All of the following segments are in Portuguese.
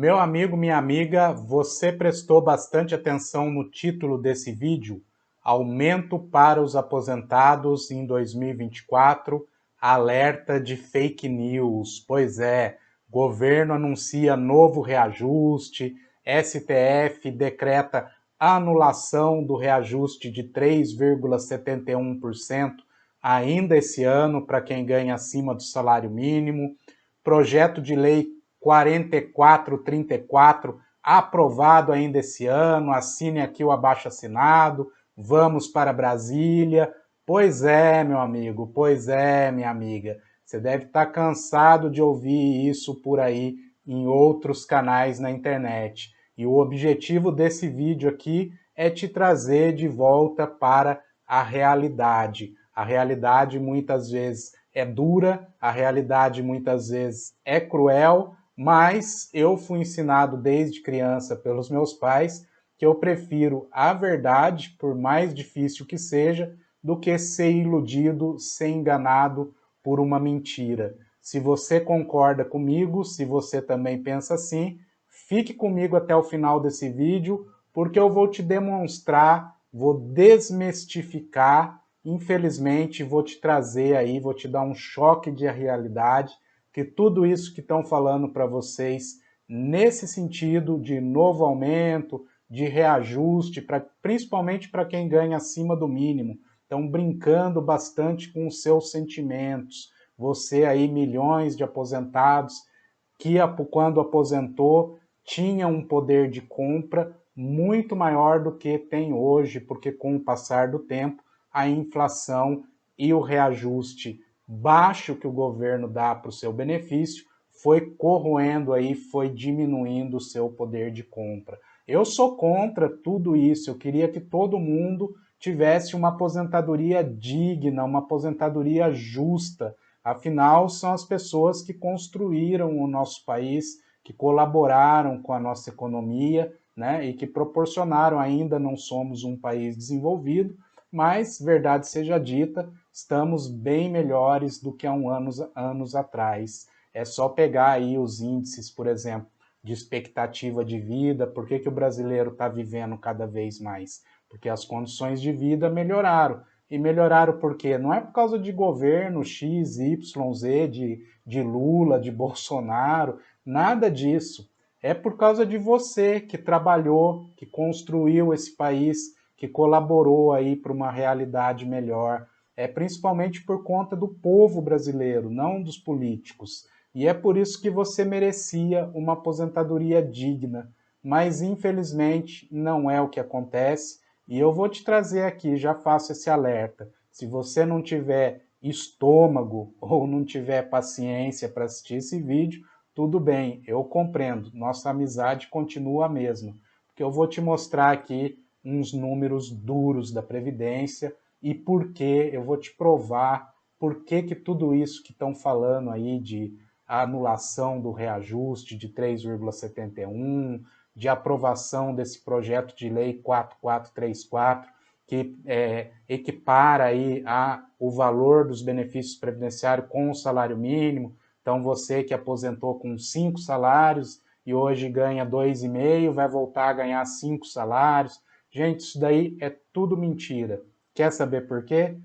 Meu amigo, minha amiga, você prestou bastante atenção no título desse vídeo? Aumento para os aposentados em 2024, alerta de fake news. Pois é, governo anuncia novo reajuste, STF decreta anulação do reajuste de 3,71% ainda esse ano para quem ganha acima do salário mínimo, projeto de lei 4434, aprovado ainda esse ano, assine aqui o abaixo-assinado, vamos para Brasília. Pois é, meu amigo, pois é, minha amiga, você deve estar cansado de ouvir isso por aí em outros canais na internet. E o objetivo desse vídeo aqui é te trazer de volta para a realidade. A realidade muitas vezes é dura, a realidade muitas vezes é cruel, mas eu fui ensinado desde criança pelos meus pais que eu prefiro a verdade, por mais difícil que seja, do que ser iludido, ser enganado por uma mentira. Se você concorda comigo, se você também pensa assim, fique comigo até o final desse vídeo, porque eu vou te demonstrar, vou desmistificar, infelizmente vou te trazer aí, vou te dar um choque de realidade, que tudo isso que estão falando para vocês nesse sentido de novo aumento, de reajuste, principalmente para quem ganha acima do mínimo, estão brincando bastante com os seus sentimentos. Você aí, milhões de aposentados, que quando aposentou tinha um poder de compra muito maior do que tem hoje, porque com o passar do tempo, a inflação e o reajuste baixo que o governo dá para o seu benefício foi corroendo aí, foi diminuindo o seu poder de compra. Eu sou contra tudo isso, eu queria que todo mundo tivesse uma aposentadoria digna, uma aposentadoria justa. Afinal, são as pessoas que construíram o nosso país, que colaboraram com a nossa economia, né, e que proporcionaram, ainda não somos um país desenvolvido, mas, verdade seja dita, estamos bem melhores do que há anos atrás. É só pegar aí os índices, por exemplo, de expectativa de vida, por que o brasileiro está vivendo cada vez mais? Porque as condições de vida melhoraram. E melhoraram por quê? Não é por causa de governo X, Y, Z, de Lula, de Bolsonaro, nada disso. É por causa de você que trabalhou, que construiu esse país, que colaborou aí para uma realidade melhor. É principalmente por conta do povo brasileiro, não dos políticos. E é por isso que você merecia uma aposentadoria digna. Mas, infelizmente, não é o que acontece. E eu vou te trazer aqui, já faço esse alerta. Se você não tiver estômago ou não tiver paciência para assistir esse vídeo, tudo bem, eu compreendo. Nossa amizade continua a mesma. Porque eu vou te mostrar aqui uns números duros da Previdência e por que eu vou te provar por que tudo isso que estão falando aí de anulação do reajuste de 3,71, de aprovação desse projeto de lei 4434, que equipara aí o valor dos benefícios previdenciários com o salário mínimo. Então você que aposentou com 5 salários e hoje ganha 2,5, vai voltar a ganhar 5 salários. Gente, isso daí é tudo mentira. Quer saber por quê?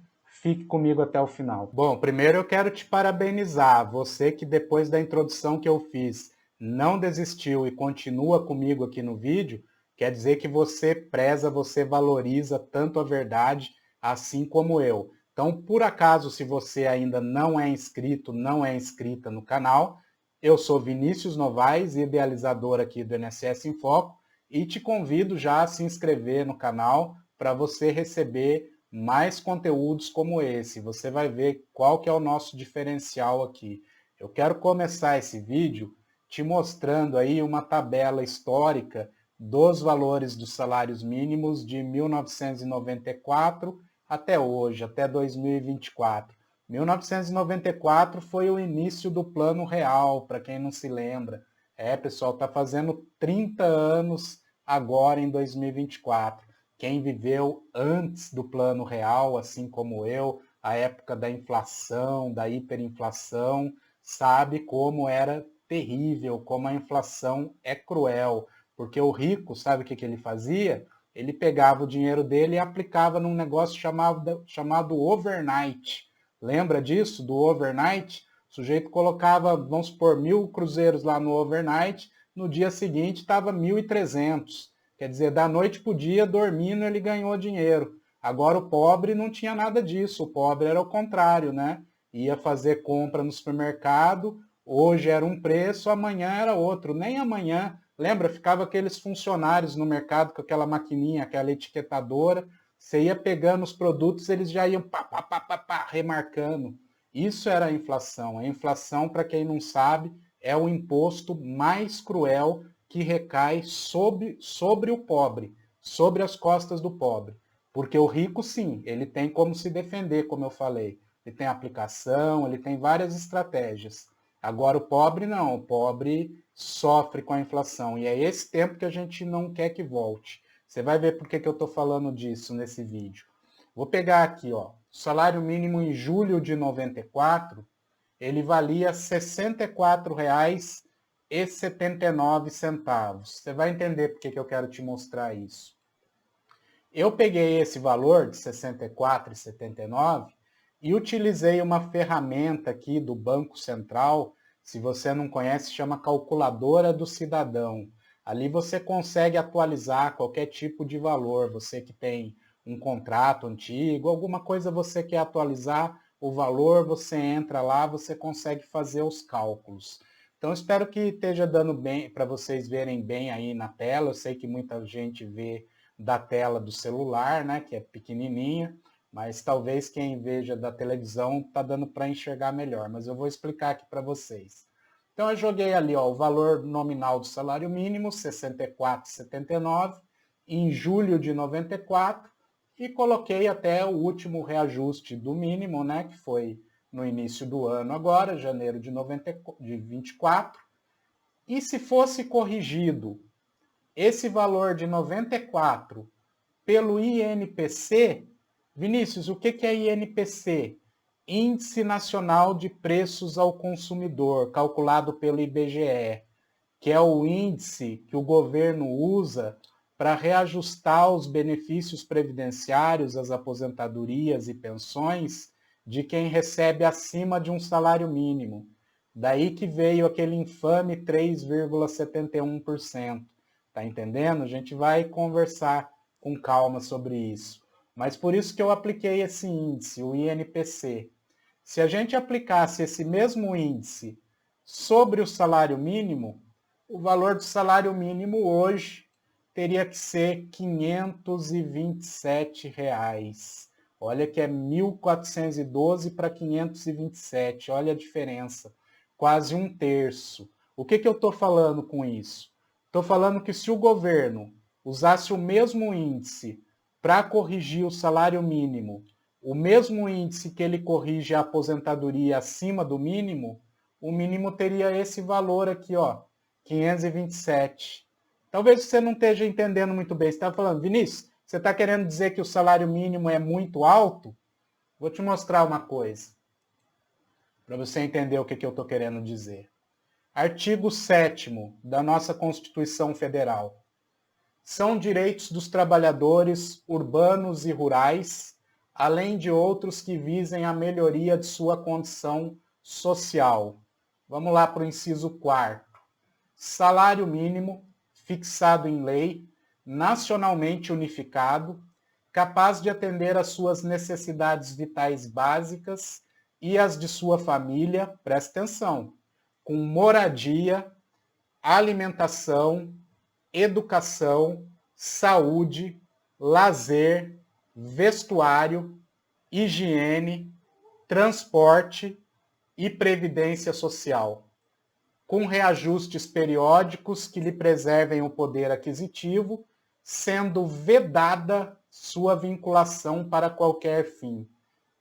Fique comigo até o final. Bom, primeiro eu quero te parabenizar, você que depois da introdução que eu fiz não desistiu e continua comigo aqui no vídeo, quer dizer que você preza, você valoriza tanto a verdade, assim como eu. Então, por acaso, se você ainda não é inscrito, não é inscrita no canal, eu sou Vinícius Novaes, idealizador aqui do INSS em Foco, e te convido já a se inscrever no canal para você receber mais conteúdos como esse. Você vai ver qual que é o nosso diferencial aqui. Eu quero começar esse vídeo te mostrando aí uma tabela histórica dos valores dos salários mínimos de 1994 até hoje, até 2024. 1994 foi o início do Plano Real, para quem não se lembra. Pessoal, está fazendo 30 anos agora em 2024. Quem viveu antes do Plano Real, assim como eu, a época da inflação, da hiperinflação, sabe como era terrível, como a inflação é cruel, porque o rico, sabe o que ele fazia? Ele pegava o dinheiro dele e aplicava num negócio chamado overnight. Lembra disso, do overnight? O sujeito colocava, vamos supor, 1.000 cruzeiros lá no overnight, no dia seguinte estava 1.300. Quer dizer, da noite para o dia, dormindo, ele ganhou dinheiro. Agora o pobre não tinha nada disso, o pobre era o contrário, né? Ia fazer compra no supermercado, hoje era um preço, amanhã era outro. Nem amanhã, lembra? Ficava aqueles funcionários no mercado com aquela maquininha, aquela etiquetadora, você ia pegando os produtos, eles já iam pá, pá, pá, pá, pá, remarcando. Isso era a inflação. A inflação, para quem não sabe, é o imposto mais cruel que recai sobre o pobre, sobre as costas do pobre. Porque o rico, sim, ele tem como se defender, como eu falei. Ele tem aplicação, ele tem várias estratégias. Agora o pobre não, o pobre sofre com a inflação. E é esse tempo que a gente não quer que volte. Você vai ver por que eu estou falando disso nesse vídeo. Vou pegar aqui, ó, o salário mínimo em julho de 94, ele valia R$ 64,79. Você vai entender por que eu quero te mostrar isso. Eu peguei esse valor de R$ 64,79 e utilizei uma ferramenta aqui do Banco Central, se você não conhece, chama Calculadora do Cidadão. Ali você consegue atualizar qualquer tipo de valor, você que tem um contrato antigo, alguma coisa você quer atualizar o valor, você entra lá, você consegue fazer os cálculos. Então, espero que esteja dando bem para vocês verem bem aí na tela. Eu sei que muita gente vê da tela do celular, né, que é pequenininha, mas talvez quem veja da televisão tá dando para enxergar melhor, mas eu vou explicar aqui para vocês. Então eu joguei ali, ó, o valor nominal do salário mínimo, R$ 64,79, em julho de 94, e coloquei até o último reajuste do mínimo, né, que foi no início do ano agora, janeiro de 24, e se fosse corrigido esse valor de 94 pelo INPC, Vinícius, o que é INPC? Índice Nacional de Preços ao Consumidor, calculado pelo IBGE, que é o índice que o governo usa para reajustar os benefícios previdenciários, as aposentadorias e pensões de quem recebe acima de um salário mínimo. Daí que veio aquele infame 3,71%. Tá entendendo? A gente vai conversar com calma sobre isso. Mas por isso que eu apliquei esse índice, o INPC. Se a gente aplicasse esse mesmo índice sobre o salário mínimo, o valor do salário mínimo hoje teria que ser R$ 527. Olha que é 1.412 para 527, olha a diferença, quase um terço. O que eu estou falando com isso? Estou falando que se o governo usasse o mesmo índice para corrigir o salário mínimo, o mesmo índice que ele corrige a aposentadoria acima do mínimo, o mínimo teria esse valor aqui, ó, 527. Talvez você não esteja entendendo muito bem. Você está falando, Vinícius, você está querendo dizer que o salário mínimo é muito alto? Vou te mostrar uma coisa, para você entender o que eu estou querendo dizer. Artigo 7º da nossa Constituição Federal. São direitos dos trabalhadores urbanos e rurais, além de outros que visem a melhoria de sua condição social. Vamos lá para o inciso 4º. Salário mínimo, fixado em lei, nacionalmente unificado, capaz de atender às suas necessidades vitais básicas e as de sua família, presta atenção, com moradia, alimentação, educação, saúde, lazer, vestuário, higiene, transporte e previdência social, com reajustes periódicos que lhe preservem o poder aquisitivo, sendo vedada sua vinculação para qualquer fim.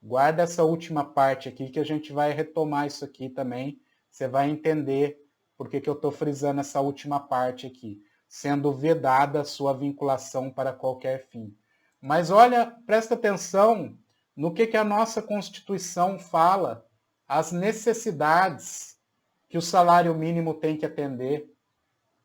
Guarda essa última parte aqui que a gente vai retomar isso aqui também. Você vai entender por que eu estou frisando essa última parte aqui. Sendo vedada sua vinculação para qualquer fim. Mas olha, presta atenção no que a nossa Constituição fala, as necessidades que que o salário mínimo tem que atender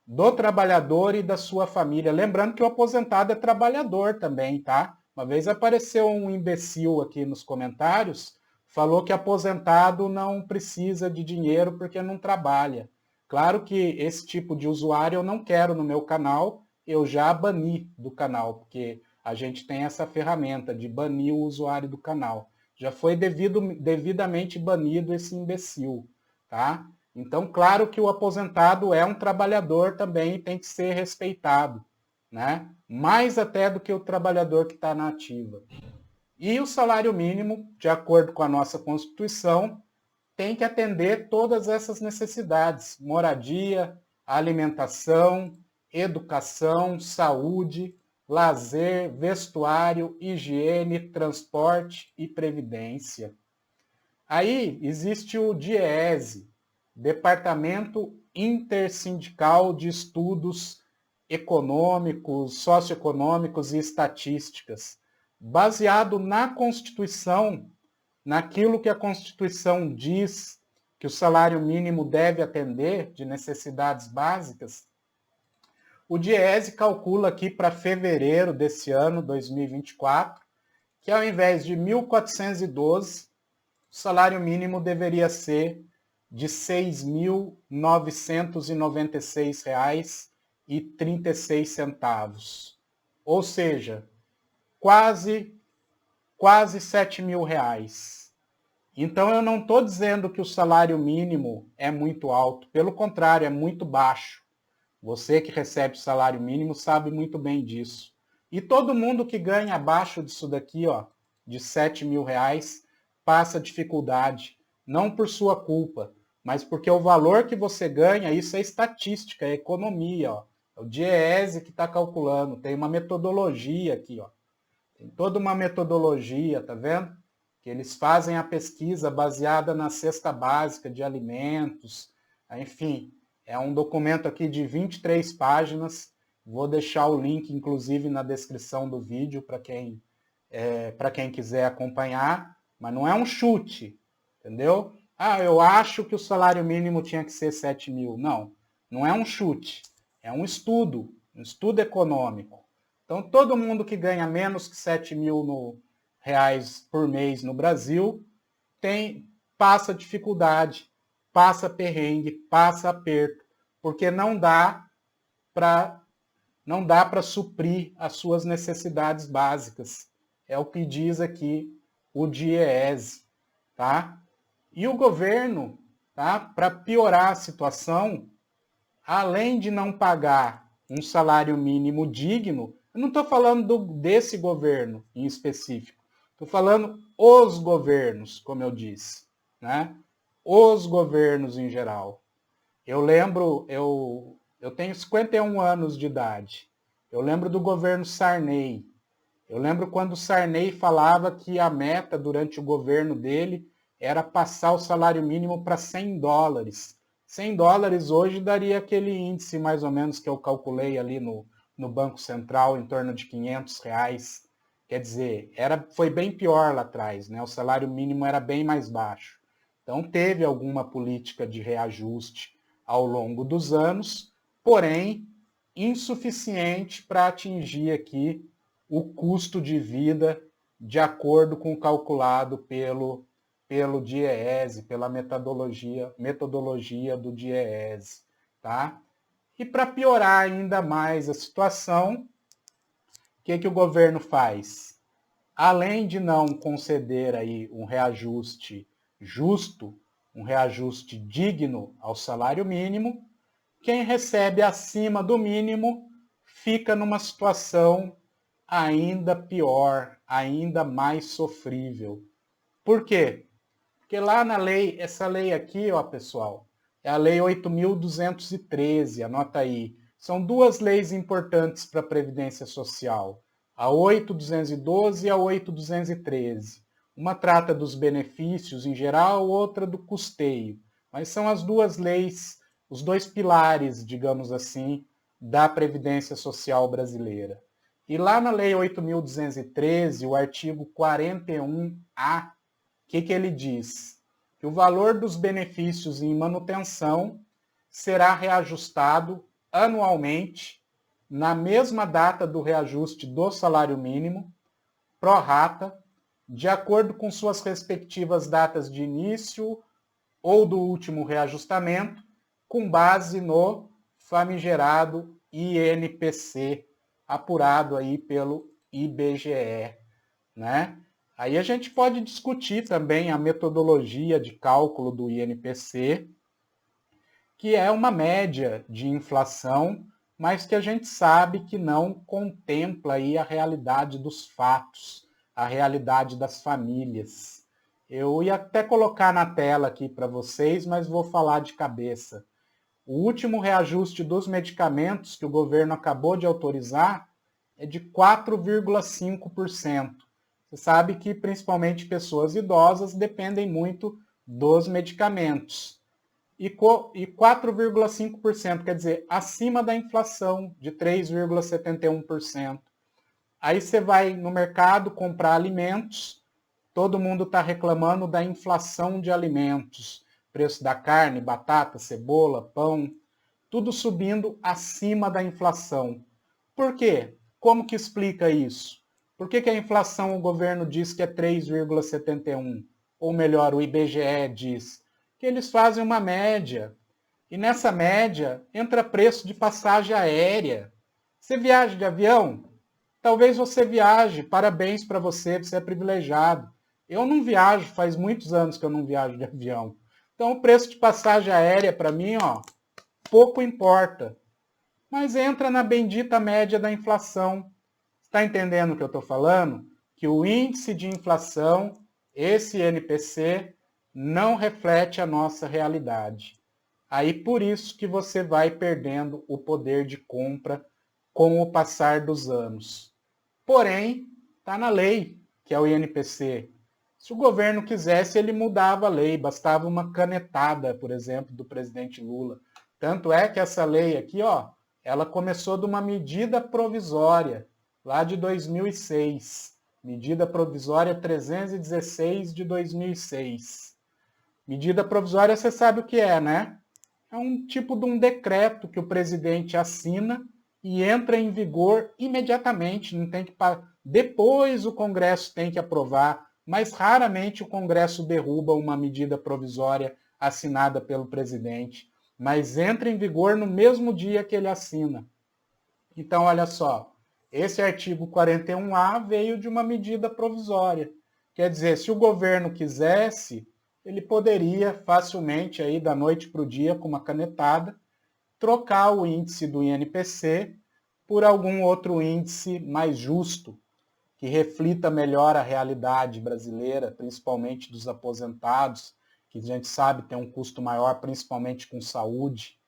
do trabalhador e da sua família. Lembrando que o aposentado é trabalhador também, tá? Uma vez apareceu um imbecil aqui nos comentários, falou que aposentado não precisa de dinheiro porque não trabalha. Claro que esse tipo de usuário eu não quero no meu canal, eu já bani do canal, porque a gente tem essa ferramenta de banir o usuário do canal. Já foi devidamente banido esse imbecil, tá? Então, claro que o aposentado é um trabalhador também e tem que ser respeitado, né? Mais até do que o trabalhador que está na ativa. E o salário mínimo, de acordo com a nossa Constituição, tem que atender todas essas necessidades: moradia, alimentação, educação, saúde, lazer, vestuário, higiene, transporte e previdência. Aí existe o DIEESE, Departamento Intersindical de Estudos Econômicos, Socioeconômicos e Estatísticas, baseado na Constituição, naquilo que a Constituição diz que o salário mínimo deve atender de necessidades básicas. O DIEESE calcula aqui para fevereiro desse ano, 2024, que ao invés de 1.412, o salário mínimo deveria ser de R$ 6.996,36. Ou seja, quase R$ 7.000. Então eu não estou dizendo que o salário mínimo é muito alto, pelo contrário, é muito baixo. Você que recebe salário mínimo sabe muito bem disso. E todo mundo que ganha abaixo disso daqui, ó, de R$ 7.000, passa dificuldade, não por sua culpa, mas porque o valor que você ganha, isso é estatística, é economia, ó. É o DIEESE que está calculando, tem uma metodologia aqui, ó. Tem toda uma metodologia, tá vendo? Que eles fazem a pesquisa baseada na cesta básica de alimentos, enfim, é um documento aqui de 23 páginas, vou deixar o link, inclusive, na descrição do vídeo para quem quiser acompanhar, mas não é um chute, entendeu? Ah, eu acho que o salário mínimo tinha que ser 7.000. Não, não é um chute, é um estudo econômico. Então, todo mundo que ganha menos que 7.000 reais por mês no Brasil passa dificuldade, passa perrengue, passa aperto, porque não dá para suprir as suas necessidades básicas. É o que diz aqui o DIEESE, tá? E o governo, tá? Para piorar a situação, além de não pagar um salário mínimo digno, eu não estou falando desse governo em específico, estou falando os governos, como eu disse, né? Os governos em geral. Eu lembro, eu tenho 51 anos de idade. Eu lembro do governo Sarney. Eu lembro quando o Sarney falava que a meta durante o governo dele era passar o salário mínimo para $100. $100 hoje daria aquele índice mais ou menos que eu calculei ali no Banco Central, em torno de R$ 500. Quer dizer, foi bem pior lá atrás, né? O salário mínimo era bem mais baixo. Então teve alguma política de reajuste ao longo dos anos, porém insuficiente para atingir aqui o custo de vida de acordo com o calculado pelo DIEESE, pela metodologia do DIEESE, tá? E para piorar ainda mais a situação, o que o governo faz? Além de não conceder aí um reajuste justo, um reajuste digno ao salário mínimo, quem recebe acima do mínimo fica numa situação ainda pior, ainda mais sofrível. Por quê? Porque lá na lei, essa lei aqui, ó, pessoal, é a Lei 8.213, anota aí. São duas leis importantes para a Previdência Social, a 8.212 e a 8.213. Uma trata dos benefícios em geral, outra do custeio. Mas são as duas leis, os dois pilares, digamos assim, da Previdência Social brasileira. E lá na Lei 8.213, o artigo 41A, o que ele diz? que o valor dos benefícios em manutenção será reajustado anualmente na mesma data do reajuste do salário mínimo, pró rata, de acordo com suas respectivas datas de início ou do último reajustamento, com base no famigerado INPC, apurado aí pelo IBGE, né? Aí a gente pode discutir também a metodologia de cálculo do INPC, que é uma média de inflação, mas que a gente sabe que não contempla aí a realidade dos fatos, a realidade das famílias. Eu ia até colocar na tela aqui para vocês, mas vou falar de cabeça. O último reajuste dos medicamentos que o governo acabou de autorizar é de 4,5%. Você sabe que principalmente pessoas idosas dependem muito dos medicamentos. E 4,5%, quer dizer, acima da inflação de 3,71%. Aí você vai no mercado comprar alimentos, todo mundo está reclamando da inflação de alimentos. Preço da carne, batata, cebola, pão, tudo subindo acima da inflação. Por quê? Como que explica isso? Por que a inflação o governo diz que é 3,71? Ou melhor, o IBGE diz que eles fazem uma média. E nessa média entra preço de passagem aérea. Você viaja de avião? Talvez você viaje, parabéns para você, você é privilegiado. Eu não viajo, faz muitos anos que eu não viajo de avião. Então o preço de passagem aérea para mim, pouco importa. Mas entra na bendita média da inflação. Está entendendo o que eu estou falando? Que o índice de inflação, esse INPC, não reflete a nossa realidade. Aí por isso que você vai perdendo o poder de compra com o passar dos anos. Porém, está na lei, que é o INPC. Se o governo quisesse, ele mudava a lei, bastava uma canetada, por exemplo, do presidente Lula. Tanto é que essa lei aqui, ela começou de uma medida provisória, lá de 2006. Medida provisória 316 de 2006. Medida provisória, você sabe o que é, né? É um tipo de um decreto que o presidente assina e entra em vigor imediatamente. Não tem que depois o Congresso tem que aprovar, mas raramente o Congresso derruba uma medida provisória assinada pelo presidente, mas entra em vigor no mesmo dia que ele assina. Então, olha só, esse artigo 41A veio de uma medida provisória. Quer dizer, se o governo quisesse, ele poderia facilmente, aí, da noite para o dia, com uma canetada, trocar o índice do INPC por algum outro índice mais justo, que reflita melhor a realidade brasileira, principalmente dos aposentados, que a gente sabe tem um custo maior, principalmente com saúde.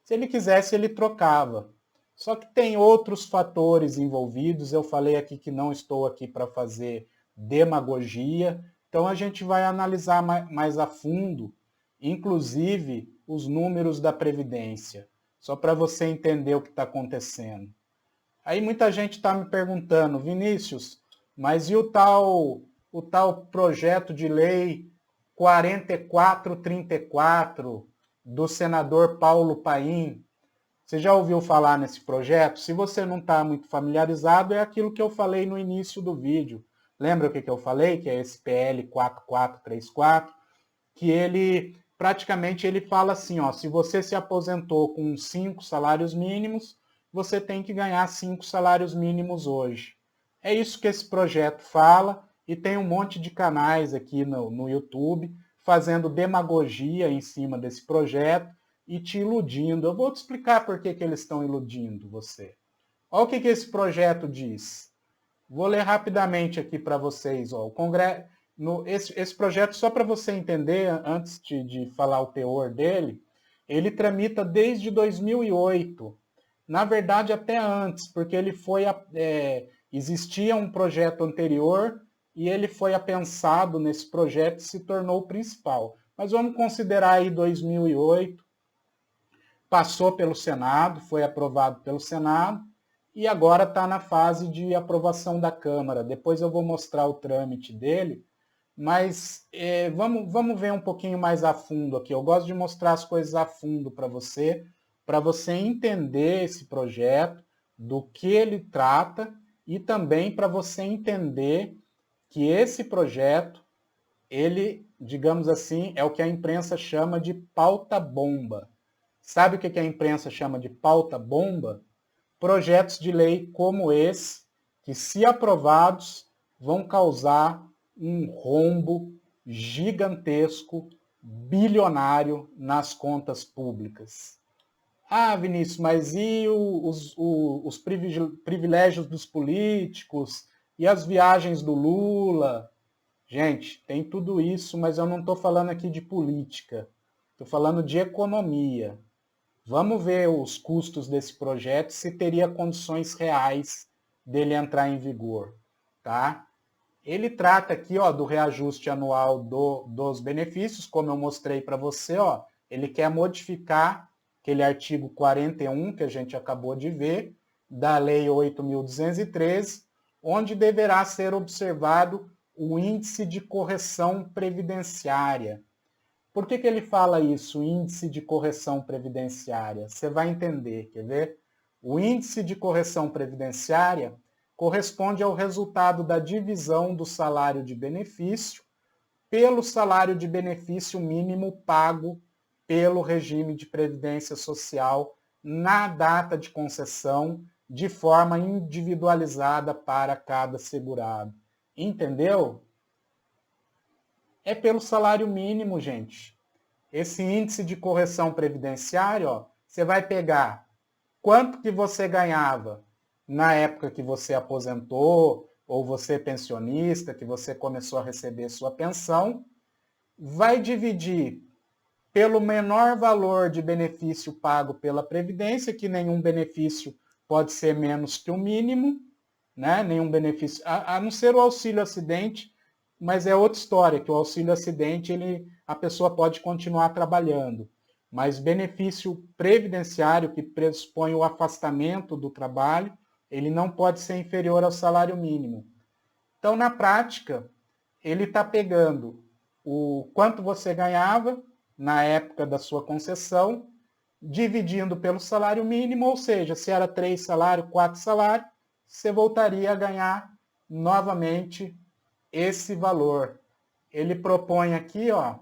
Se ele quisesse, ele trocava. Só que tem outros fatores envolvidos, eu falei aqui que não estou aqui para fazer demagogia, então a gente vai analisar mais a fundo, inclusive os números da Previdência, só para você entender o que está acontecendo. Aí muita gente está me perguntando, Vinícius, mas e o tal projeto de lei 4434 do senador Paulo Paim? Você já ouviu falar nesse projeto? Se você não está muito familiarizado, é aquilo que eu falei no início do vídeo. Lembra o que eu falei? Que é esse PL 4434, que ele praticamente ele fala assim, se você se aposentou com 5 salários mínimos, você tem que ganhar 5 salários mínimos hoje. É isso que esse projeto fala, e tem um monte de canais aqui no YouTube fazendo demagogia em cima desse projeto e te iludindo. Eu vou te explicar por que eles estão iludindo você. Olha o que esse projeto diz. Vou ler rapidamente aqui para vocês. O Congresso, esse projeto, só para você entender, antes de falar o teor dele, ele tramita desde 2008. Na verdade, até antes, porque ele foi existia um projeto anterior e ele foi apensado nesse projeto e se tornou o principal. Mas vamos considerar aí 2008, passou pelo Senado, foi aprovado pelo Senado, e agora está na fase de aprovação da Câmara. Depois eu vou mostrar o trâmite dele, Mas vamos ver um pouquinho mais a fundo aqui. Eu gosto de mostrar as coisas a fundo para você entender esse projeto, do que ele trata e também para você entender que esse projeto, ele, digamos assim, é o que a imprensa chama de pauta-bomba. Sabe o que a imprensa chama de pauta-bomba? Projetos de lei como esse, que, se aprovados, vão causar um rombo gigantesco, bilionário nas contas públicas. Ah, Vinícius, mas e os privilégios dos políticos? E as viagens do Lula? Gente, tem tudo isso, mas eu não estou falando aqui de política. Estou falando de economia. Vamos ver os custos desse projeto, se teria condições reais dele entrar em vigor, tá? Ele trata aqui, ó, do reajuste anual dos benefícios, como eu mostrei para você, ó. Ele quer modificar aquele artigo 41 que a gente acabou de ver, da Lei 8.213, onde deverá ser observado o índice de correção previdenciária. Por que ele fala isso, índice de correção previdenciária? Você vai entender, quer ver? O índice de correção previdenciária corresponde ao resultado da divisão do salário de benefício pelo salário de benefício mínimo pago pelo regime de previdência social na data de concessão, de forma individualizada para cada segurado. Entendeu? É pelo salário mínimo, gente. Esse índice de correção previdenciária, ó, você vai pegar quanto que você ganhava na época que você aposentou, ou você pensionista, que você começou a receber sua pensão, vai dividir pelo menor valor de benefício pago pela Previdência, que nenhum benefício pode ser menos que o mínimo, né? Nenhum benefício, a não ser o auxílio acidente, mas é outra história, que o auxílio acidente, a pessoa pode continuar trabalhando. Mas benefício previdenciário, que pressupõe o afastamento do trabalho, ele não pode ser inferior ao salário mínimo. Então, na prática, ele está pegando o quanto você ganhava na época da sua concessão, dividindo pelo salário mínimo, ou seja, se era 3 salários, 4 salários, você voltaria a ganhar novamente esse valor. Ele propõe aqui, ó,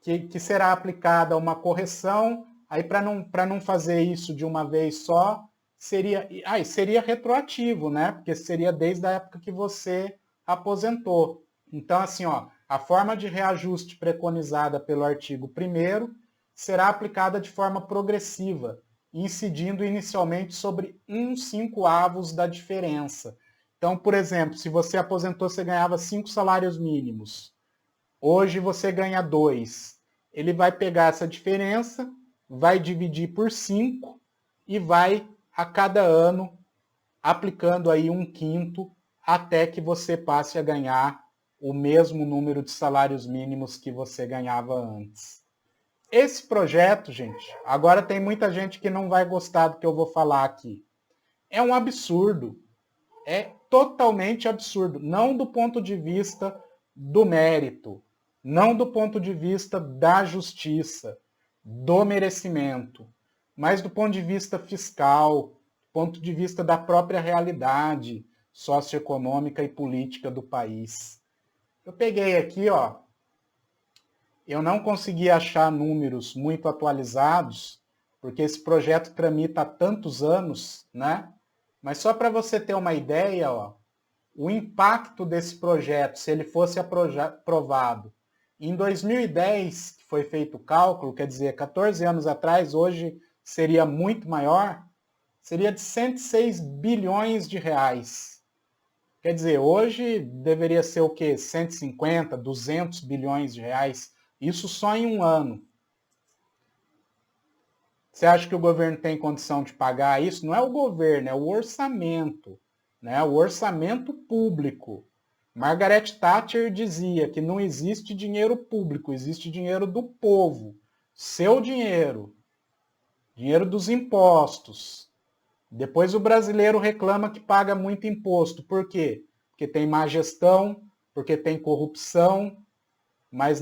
que será aplicada uma correção, aí para não fazer isso de uma vez só, seria retroativo, né? Porque seria desde a época que você aposentou. Então, assim, ó, a forma de reajuste preconizada pelo artigo 1º será aplicada de forma progressiva, incidindo inicialmente sobre 1/5 da diferença. Então, por exemplo, se você aposentou, você ganhava 5 salários mínimos. Hoje você ganha 2. Ele vai pegar essa diferença, vai dividir por 5 e vai, a cada ano, aplicando aí 1/5 até que você passe a ganhar o mesmo número de salários mínimos que você ganhava antes. Esse projeto, gente, agora tem muita gente que não vai gostar do que eu vou falar aqui. É um absurdo. É totalmente absurdo. Não do ponto de vista do mérito, não do ponto de vista da justiça, do merecimento, mas do ponto de vista fiscal, ponto de vista da própria realidade socioeconômica e política do país. Eu peguei aqui, ó, eu não consegui achar números muito atualizados, porque esse projeto tramita há tantos anos, né? Mas só para você ter uma ideia, ó, o impacto desse projeto, se ele fosse aprovado, em 2010, que foi feito o cálculo, quer dizer, 14 anos atrás, hoje seria muito maior, seria de 106 bilhões de reais. Quer dizer, hoje deveria ser o quê? 150, 200 bilhões de reais. Isso só em um ano. Você acha que o governo tem condição de pagar isso? Não é o governo, é o orçamento, né? O orçamento público. Margaret Thatcher dizia que não existe dinheiro público, existe dinheiro do povo. Seu dinheiro. Dinheiro dos impostos. Depois o brasileiro reclama que paga muito imposto. Por quê? porque tem má gestão, porque tem corrupção, mas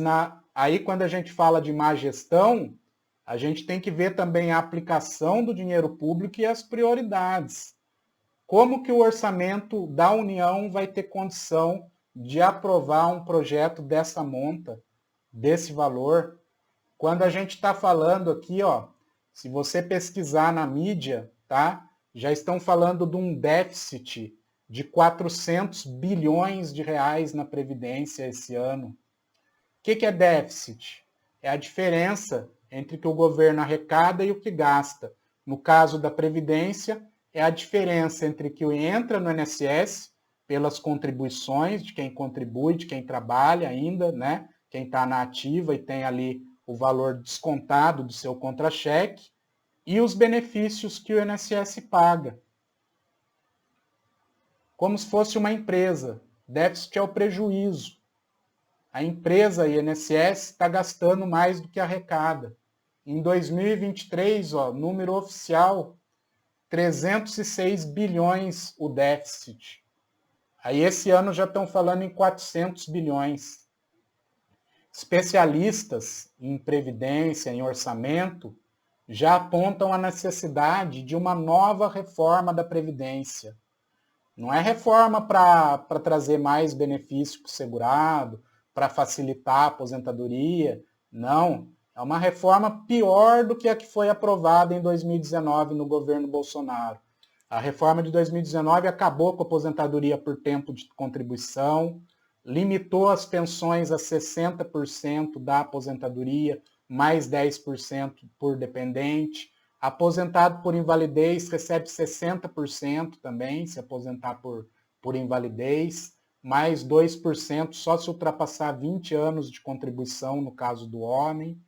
aí quando a gente fala de má gestão, a gente tem que ver também a aplicação do dinheiro público e as prioridades. Como que o orçamento da União vai ter condição de aprovar um projeto dessa monta, desse valor? Quando a gente está falando aqui, ó, se você pesquisar na mídia, tá? Já estão falando de um déficit de 400 bilhões de reais na Previdência esse ano. O que é déficit? É a diferença entre o que o governo arrecada e o que gasta. No caso da Previdência, é a diferença entre o que entra no INSS pelas contribuições de quem contribui, de quem trabalha ainda, né? Quem está na ativa e tem ali o valor descontado do seu contra-cheque, e os benefícios que o INSS paga. Como se fosse uma empresa. Déficit é o prejuízo. A empresa INSS está gastando mais do que arrecada. Em 2023, ó, número oficial, 306 bilhões o déficit. Aí esse ano já estão falando em 400 bilhões. Especialistas em previdência, em orçamento, já apontam a necessidade de uma nova reforma da Previdência. Não é reforma para trazer mais benefício para o segurado, para facilitar a aposentadoria. Não, é uma reforma pior do que a que foi aprovada em 2019 no governo Bolsonaro. A reforma de 2019 acabou com a aposentadoria por tempo de contribuição, limitou as pensões a 60% da aposentadoria, mais 10% por dependente. Aposentado por invalidez recebe 60% também, se aposentar por invalidez, mais 2% só se ultrapassar 20 anos de contribuição no caso do homem.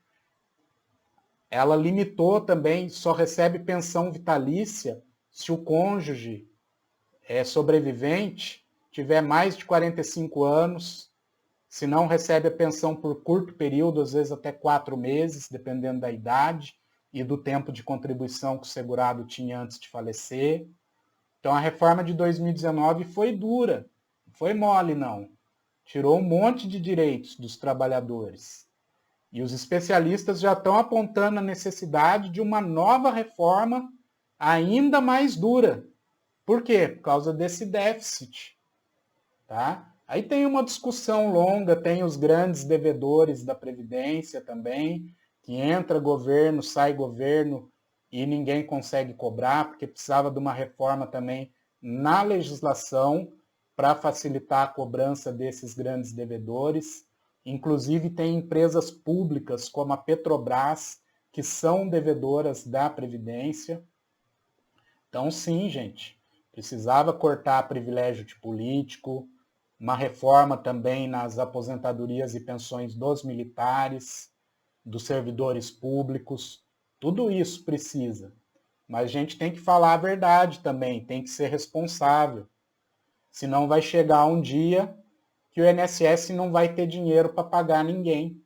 Ela limitou também, só recebe pensão vitalícia se o cônjuge sobrevivente tiver mais de 45 anos, se não recebe a pensão por curto período, às vezes até 4 meses, dependendo da idade e do tempo de contribuição que o segurado tinha antes de falecer. Então a reforma de 2019 foi dura, não foi mole não. Tirou um monte de direitos dos trabalhadores. E os especialistas já estão apontando a necessidade de uma nova reforma ainda mais dura. Por quê? Por causa desse déficit. Tá? Aí tem uma discussão longa, tem os grandes devedores da Previdência também, que entra governo, sai governo e ninguém consegue cobrar, porque precisava de uma reforma também na legislação para facilitar a cobrança desses grandes devedores. Inclusive tem empresas públicas como a Petrobras, que são devedoras da Previdência. Então sim, gente, precisava cortar privilégio de político, uma reforma também nas aposentadorias e pensões dos militares, dos servidores públicos, tudo isso precisa. Mas a gente tem que falar a verdade também, tem que ser responsável. Senão vai chegar um dia que o INSS não vai ter dinheiro para pagar ninguém.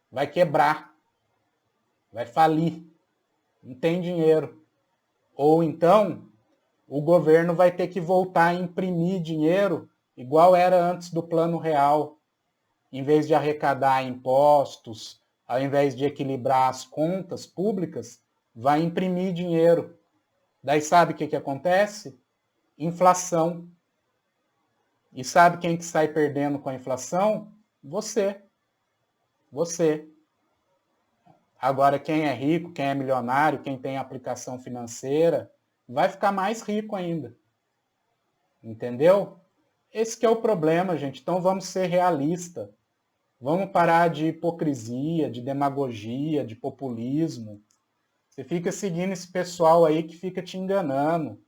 Vai quebrar, vai falir, não tem dinheiro. Ou então, o governo vai ter que voltar a imprimir dinheiro igual era antes do Plano Real. Em vez de arrecadar impostos, ao invés de equilibrar as contas públicas, vai imprimir dinheiro. Daí sabe o que acontece? Inflação. E sabe quem que sai perdendo com a inflação? Você. Você. Agora, quem é rico, quem é milionário, quem tem aplicação financeira, vai ficar mais rico ainda. Entendeu? Esse que é o problema, gente. Então vamos ser realistas. Vamos parar de hipocrisia, de demagogia, de populismo. Você fica seguindo esse pessoal aí que fica te enganando.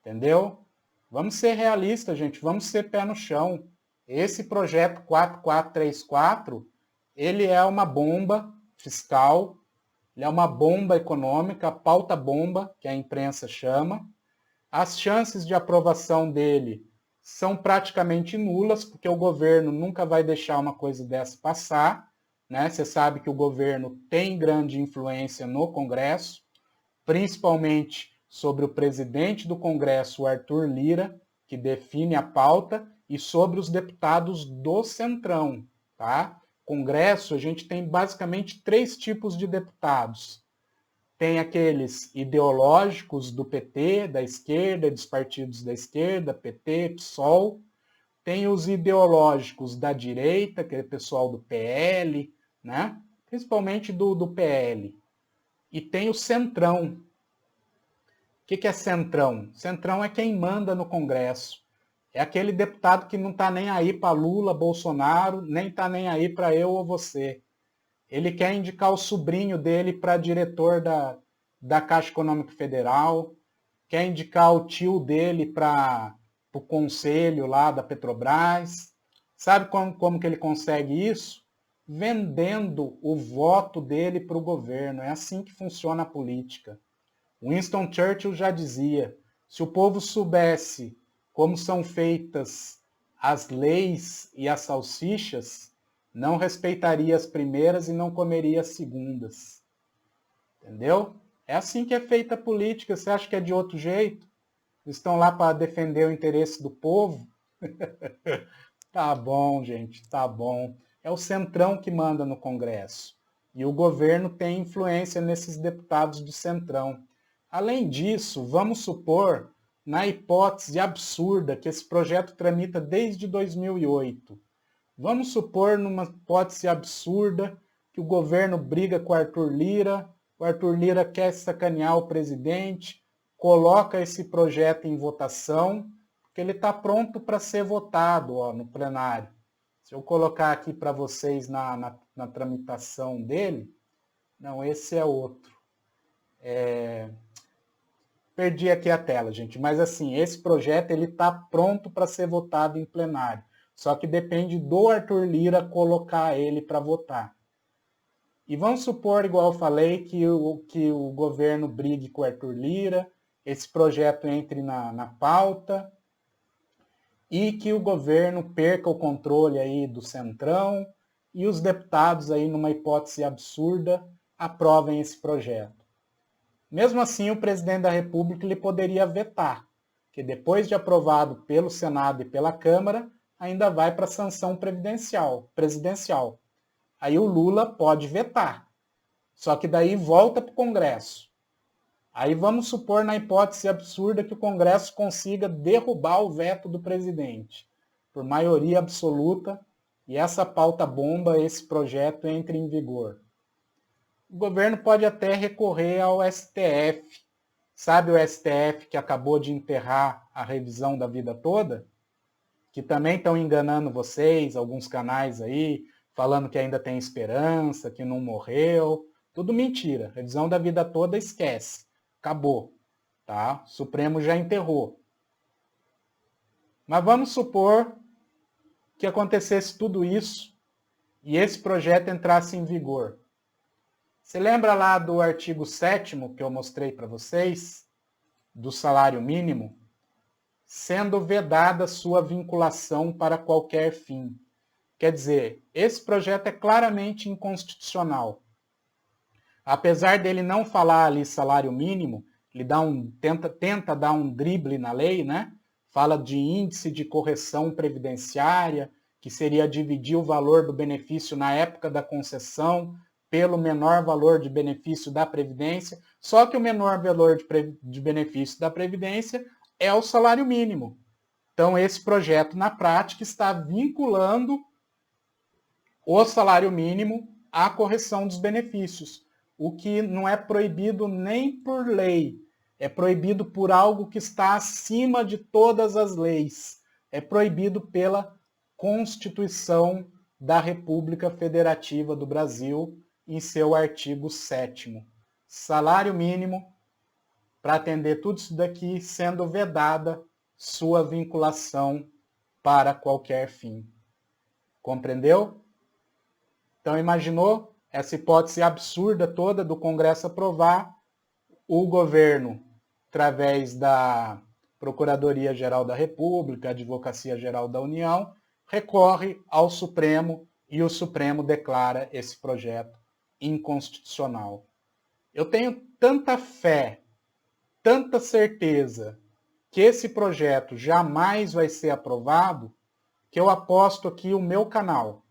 Entendeu? Vamos ser realistas, gente. Vamos ser pé no chão. Esse projeto 4434, ele é uma bomba fiscal, ele é uma bomba econômica, pauta bomba, que a imprensa chama. As chances de aprovação dele são praticamente nulas, porque o governo nunca vai deixar uma coisa dessa passar, né? Você sabe que o governo tem grande influência no Congresso, principalmente sobre o presidente do Congresso, o Arthur Lira, que define a pauta, e sobre os deputados do Centrão, tá? Congresso, a gente tem basicamente 3 tipos de deputados. Tem aqueles ideológicos do PT, da esquerda, dos partidos da esquerda, PT, PSOL. Tem os ideológicos da direita, aquele pessoal do PL, né? Principalmente do PL. E tem o Centrão. O que é Centrão? Centrão é quem manda no Congresso. É aquele deputado que não está nem aí para Lula, Bolsonaro, nem está nem aí para eu ou você. Ele quer indicar o sobrinho dele para diretor da Caixa Econômica Federal, quer indicar o tio dele para o conselho lá da Petrobras. Sabe como que ele consegue isso? Vendendo o voto dele para o governo. É assim que funciona a política. Winston Churchill já dizia, se o povo soubesse como são feitas as leis e as salsichas, não respeitaria as primeiras e não comeria as segundas. Entendeu? É assim que é feita a política. Você acha que é de outro jeito? Eles estão lá para defender o interesse do povo? Tá bom, gente, tá bom. É o Centrão que manda no Congresso. E o governo tem influência nesses deputados do Centrão. Além disso, vamos supor, na hipótese absurda que esse projeto tramita desde 2008, vamos supor, numa hipótese absurda, que o governo briga com o Arthur Lira quer sacanear o presidente, coloca esse projeto em votação, porque ele está pronto para ser votado no plenário. Se eu colocar aqui para vocês na tramitação dele, não, esse é outro. Perdi aqui a tela, gente, mas assim, esse projeto ele está pronto para ser votado em plenário. Só que depende do Arthur Lira colocar ele para votar. E vamos supor, igual eu falei, que o governo brigue com o Arthur Lira, esse projeto entre na pauta, e que o governo perca o controle aí do Centrão, e os deputados aí, numa hipótese absurda, aprovem esse projeto. Mesmo assim, o presidente da República ele poderia vetar, que depois de aprovado pelo Senado e pela Câmara, ainda vai para a sanção presidencial. Aí o Lula pode vetar, só que daí volta para o Congresso. Aí vamos supor, na hipótese absurda, que o Congresso consiga derrubar o veto do presidente, por maioria absoluta, e essa pauta bomba, esse projeto entre em vigor. O governo pode até recorrer ao STF. Sabe o STF que acabou de enterrar a revisão da vida toda? Que também estão enganando vocês, alguns canais aí, falando que ainda tem esperança, que não morreu. Tudo mentira. Revisão da vida toda, esquece. Acabou. Tá? O Supremo já enterrou. Mas vamos supor que acontecesse tudo isso e esse projeto entrasse em vigor. Você lembra lá do artigo 7º que eu mostrei para vocês, do salário mínimo? Sendo vedada sua vinculação para qualquer fim. Quer dizer, esse projeto é claramente inconstitucional. Apesar dele não falar ali salário mínimo, ele tenta dar um drible na lei, né? Fala de índice de correção previdenciária, que seria dividir o valor do benefício na época da concessão pelo menor valor de benefício da Previdência, só que o menor valor de benefício da Previdência é o salário mínimo. Então, esse projeto, na prática, está vinculando o salário mínimo à correção dos benefícios, o que não é proibido nem por lei, é proibido por algo que está acima de todas as leis, é proibido pela Constituição da República Federativa do Brasil, em seu artigo 7º. Salário mínimo, para atender tudo isso daqui, sendo vedada sua vinculação para qualquer fim. Compreendeu? Então, imaginou essa hipótese absurda toda do Congresso aprovar, o governo, através da Procuradoria-Geral da República, Advocacia-Geral da União, recorre ao Supremo e o Supremo declara esse projeto inconstitucional. Eu tenho tanta fé, tanta certeza que esse projeto jamais vai ser aprovado, que eu aposto aqui o meu canal.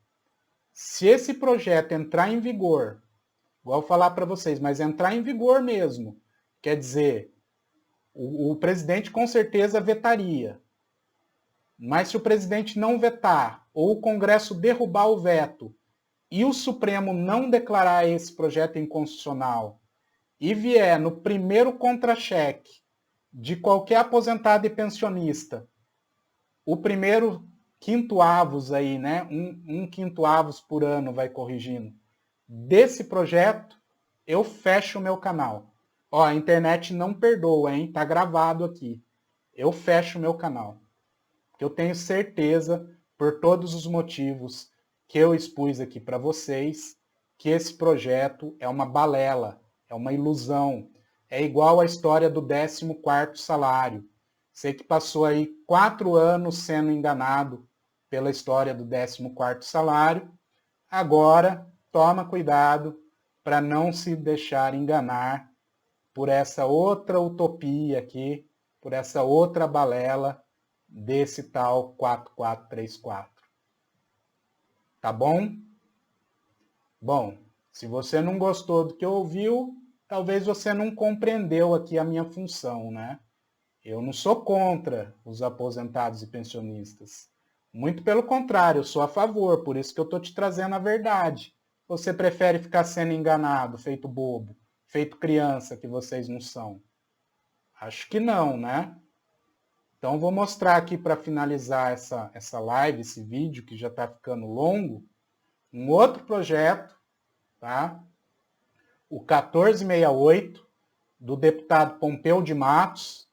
Se esse projeto entrar em vigor, igual eu falar para vocês, mas entrar em vigor mesmo, quer dizer, o presidente com certeza vetaria. Mas se o presidente não vetar, ou o Congresso derrubar o veto, e o Supremo não declarar esse projeto inconstitucional, e vier no primeiro contra-cheque de qualquer aposentado e pensionista, o primeiro quinto-avos aí, né? Um quinto-avos por ano vai corrigindo. Desse projeto, eu fecho o meu canal. Ó, a internet não perdoa, hein? Tá gravado aqui. Eu fecho o meu canal. Porque eu tenho certeza, por todos os motivos que eu expus aqui para vocês, que esse projeto é uma balela, é uma ilusão. É igual à história do 14º salário. Você que passou aí 4 anos sendo enganado pela história do 14º salário, agora toma cuidado para não se deixar enganar por essa outra utopia aqui, por essa outra balela desse tal 4434. Tá bom? Bom, se você não gostou do que ouviu, talvez você não compreendeu aqui a minha função, né? Eu não sou contra os aposentados e pensionistas. Muito pelo contrário, eu sou a favor, por isso que eu estou te trazendo a verdade. Você prefere ficar sendo enganado, feito bobo, feito criança, que vocês não são? Acho que não, né? Então, vou mostrar aqui para finalizar essa live, esse vídeo que já está ficando longo, um outro projeto, tá? O 1468, do deputado Pompeu de Matos,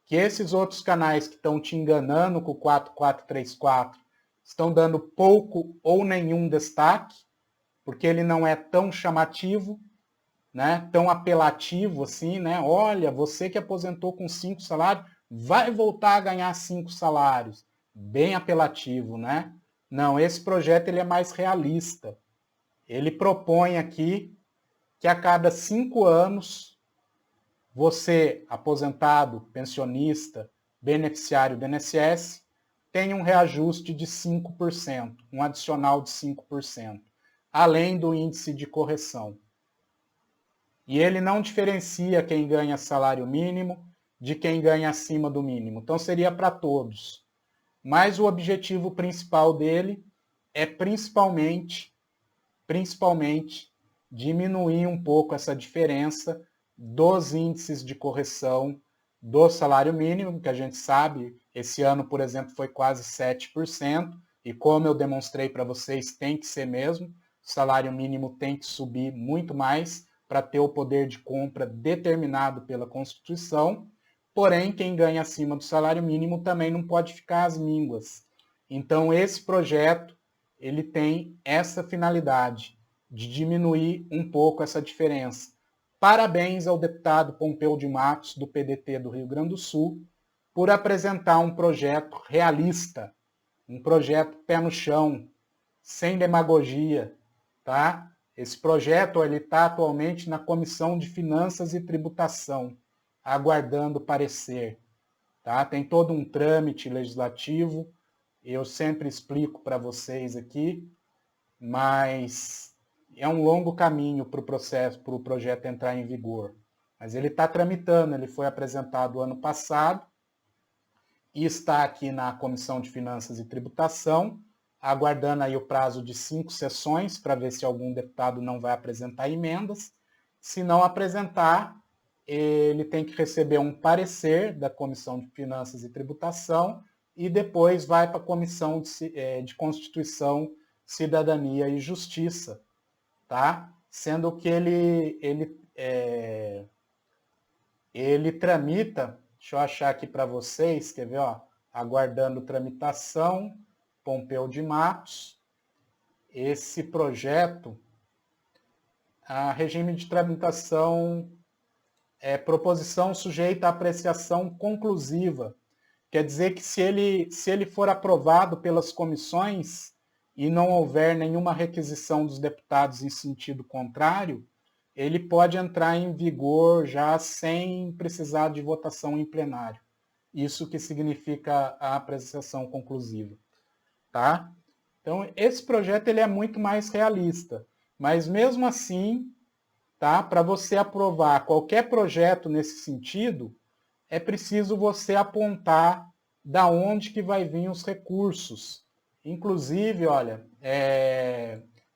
que esses outros canais que estão te enganando com o 4434 estão dando pouco ou nenhum destaque, porque ele não é tão chamativo, né? Tão apelativo assim, né? Olha, você que aposentou com 5 salários, vai voltar a ganhar 5 salários. Bem apelativo, né? Não, esse projeto ele é mais realista. Ele propõe aqui que a cada 5 anos, você, aposentado, pensionista, beneficiário do INSS, tem um reajuste de 5%, um adicional de 5%, além do índice de correção. E ele não diferencia quem ganha salário mínimo de quem ganha acima do mínimo. Então seria para todos. Mas o objetivo principal dele é principalmente diminuir um pouco essa diferença dos índices de correção do salário mínimo, que a gente sabe, esse ano, por exemplo, foi quase 7%, e como eu demonstrei para vocês, tem que ser mesmo, o salário mínimo tem que subir muito mais para ter o poder de compra determinado pela Constituição, porém, quem ganha acima do salário mínimo também não pode ficar às mínguas. Então, esse projeto, ele tem essa finalidade, de diminuir um pouco essa diferença. Parabéns ao deputado Pompeu de Matos, do PDT do Rio Grande do Sul, por apresentar um projeto realista, um projeto pé no chão, sem demagogia, tá? Esse projeto está atualmente na Comissão de Finanças e Tributação, aguardando parecer. Tá? Tem todo um trâmite legislativo, eu sempre explico para vocês aqui, mas é um longo caminho para o processo, para o projeto entrar em vigor. Mas ele está tramitando, ele foi apresentado ano passado e está aqui na Comissão de Finanças e Tributação, aguardando aí o prazo de 5 sessões para ver se algum deputado não vai apresentar emendas. Se não apresentar, ele tem que receber um parecer da Comissão de Finanças e Tributação e depois vai para a Comissão de Constituição, Cidadania e Justiça, tá? Sendo que ele tramita, deixa eu achar aqui para vocês, quer ver, ó, aguardando tramitação, Pompeu de Matos, esse projeto, a regime de tramitação é proposição sujeita à apreciação conclusiva, quer dizer que se ele for aprovado pelas comissões e não houver nenhuma requisição dos deputados em sentido contrário, ele pode entrar em vigor já sem precisar de votação em plenário. Isso que significa a apreciação conclusiva, tá? Então, esse projeto ele é muito mais realista, mas mesmo assim, tá? Para você aprovar qualquer projeto nesse sentido, é preciso você apontar da onde que vai vir os recursos. Inclusive, olha,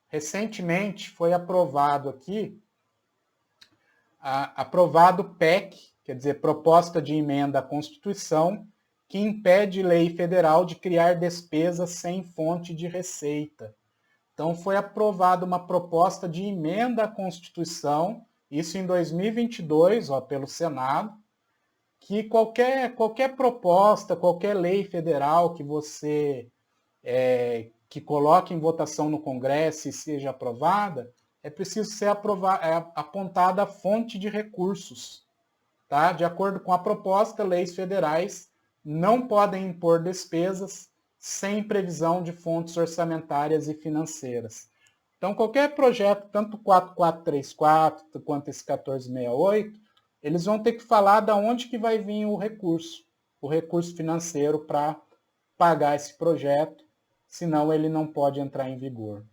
recentemente foi aprovado aqui, aprovado PEC, quer dizer, Proposta de Emenda à Constituição, que impede lei federal de criar despesas sem fonte de receita. Então, foi aprovada uma proposta de emenda à Constituição, isso em 2022, ó, pelo Senado, que qualquer proposta, qualquer lei federal que você que coloque em votação no Congresso e seja aprovada, é preciso ser apontada a fonte de recursos. Tá? De acordo com a proposta, leis federais não podem impor despesas sem previsão de fontes orçamentárias e financeiras. Então, qualquer projeto, tanto o 4434 quanto esse 1468, eles vão ter que falar de onde que vai vir o recurso financeiro para pagar esse projeto, senão ele não pode entrar em vigor.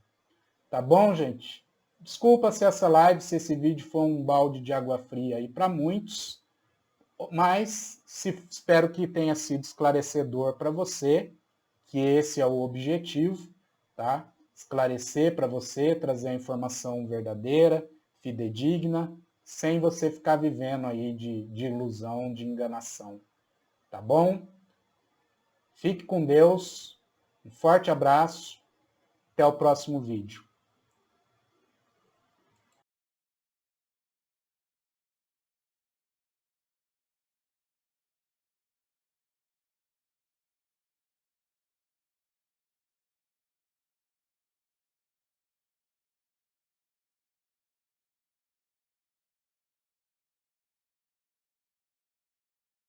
Tá bom, gente? Desculpa se essa live, se esse vídeo foi um balde de água fria aí para muitos, mas espero que tenha sido esclarecedor para você, que esse é o objetivo, tá? Esclarecer para você, trazer a informação verdadeira, fidedigna, sem você ficar vivendo aí de ilusão, de enganação, tá bom? Fique com Deus, um forte abraço, até o próximo vídeo.